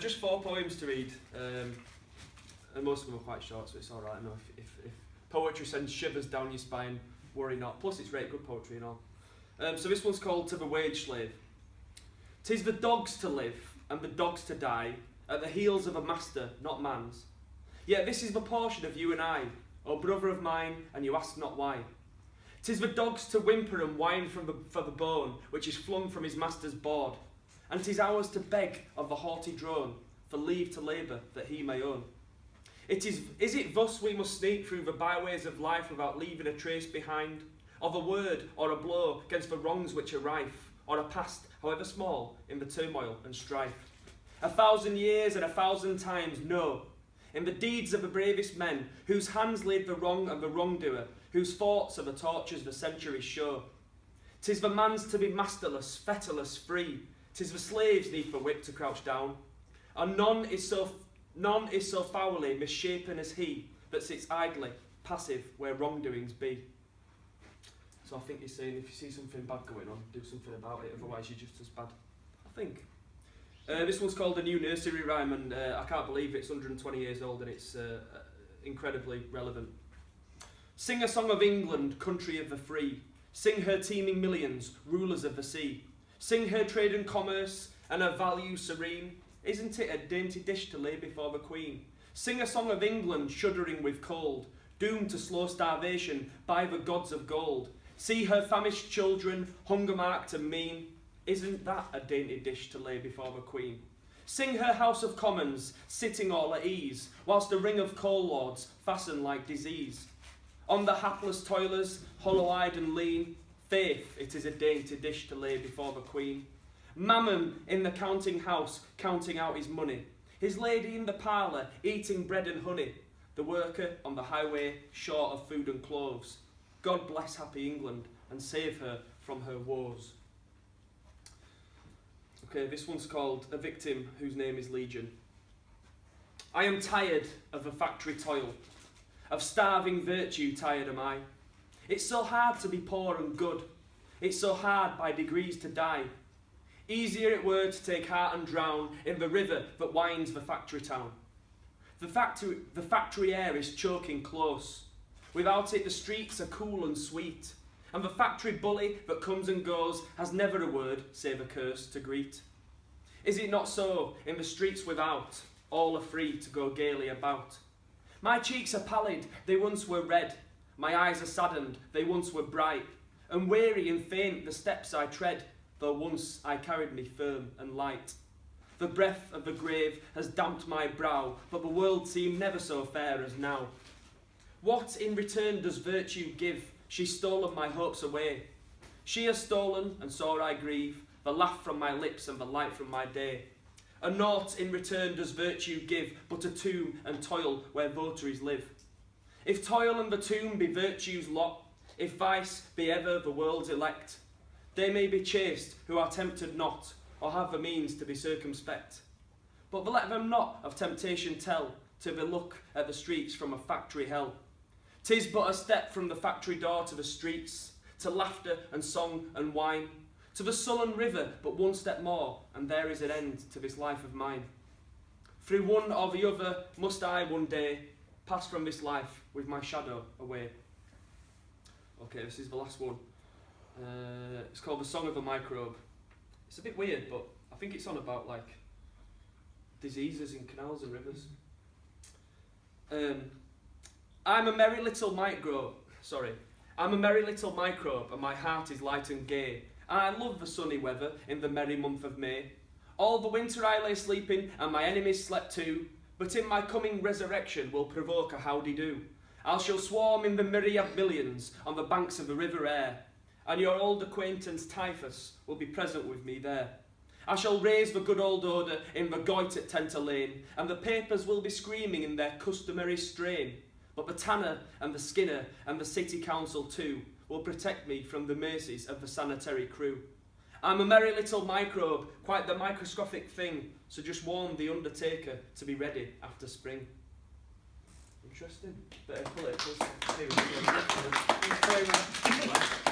Just 4 poems to read, and most of them are quite short, so it's alright. I know if poetry sends shivers down your spine, worry not. Plus it's great, good poetry and all. So this one's called To the Wage Slave. 'Tis the dogs to live, and the dogs to die, at the heels of a master, not man's. Yet this is the portion of you and I, O brother of mine, and you ask not why. 'Tis the dogs to whimper and whine for the bone, which is flung from his master's board. And 'tis ours to beg of the haughty drone for leave to labour that he may own. Is it thus we must sneak through the byways of life without leaving a trace behind, of a word or a blow against the wrongs which are rife, or a past, however small, in the turmoil and strife? 1,000 years and 1,000 times, no. In the deeds of the bravest men, whose hands laid the wrong and the wrongdoer, whose thoughts are the tortures the centuries show. 'Tis the man's to be masterless, fetterless, free. 'Tis the slave's neath the whip to crouch down. And none is so foully misshapen as he that sits idly, passive, where wrongdoings be. So I think he's saying if you see something bad going on, do something about it, otherwise you're just as bad, I think. This one's called A New Nursery Rhyme, and I can't believe it's 120 years old and it's incredibly relevant. Sing a song of England, country of the free. Sing her teeming millions, rulers of the sea. Sing her trade and commerce, and her value serene. Isn't it a dainty dish to lay before the Queen? Sing a song of England, shuddering with cold, doomed to slow starvation by the gods of gold. See her famished children, hunger-marked and mean. Isn't that a dainty dish to lay before the Queen? Sing her House of Commons, sitting all at ease, whilst a ring of coal lords fasten like disease. On the hapless toilers, hollow-eyed and lean, faith, it is a dainty dish to lay before the Queen. Mammon in the counting house, counting out his money. His lady in the parlour, eating bread and honey. The worker on the highway, short of food and clothes. God bless happy England and save her from her woes. Okay, this one's called A Victim Whose Name is Legion. I am tired of the factory toil, of starving virtue tired am I. It's so hard to be poor and good. It's so hard by degrees to die. Easier it were to take heart and drown in the river that winds the factory town. The factory air is choking close. Without it the streets are cool and sweet. And the factory bully that comes and goes has never a word save a curse to greet. Is it not so in the streets without? All are free to go gaily about. My cheeks are pallid, they once were red. My eyes are saddened, they once were bright. And weary and faint the steps I tread, though once I carried me firm and light. The breath of the grave has damped my brow, but the world seemed never so fair as now. What in return does virtue give? She's stolen my hopes away. She has stolen, and sore I grieve, the laugh from my lips and the light from my day. And naught in return does virtue give, but a tomb and toil where votaries live. If toil and the tomb be virtue's lot, if vice be ever the world's elect, they may be chaste who are tempted not, or have the means to be circumspect. But let them not of temptation tell, to be look at the streets from a factory hell. 'Tis but a step from the factory door to the streets, to laughter and song and wine, to the sullen river, but one step more, and there is an end to this life of mine. Through one or the other must I one day pass from this life with my shadow away. Okay, this is the last one. It's called The Song of a Microbe. It's a bit weird, but I think it's on about like diseases in canals and rivers. I'm a merry little microbe, and my heart is light and gay, and I love the sunny weather in the merry month of May. All the winter I lay sleeping, and my enemies slept too, but in my coming resurrection will provoke a howdy-do. I shall swarm in the myriad millions on the banks of the river Aire, and your old acquaintance Typhus will be present with me there. I shall raise the good old odour in the Goyt at Tenter Lane, and the papers will be screaming in their customary strain. But the tanner and the skinner and the city council too will protect me from the mercies of the sanitary crew. I'm a merry little microbe, quite the microscopic thing, so just warn the undertaker to be ready after spring. Interesting. Bit of political. Thanks very much.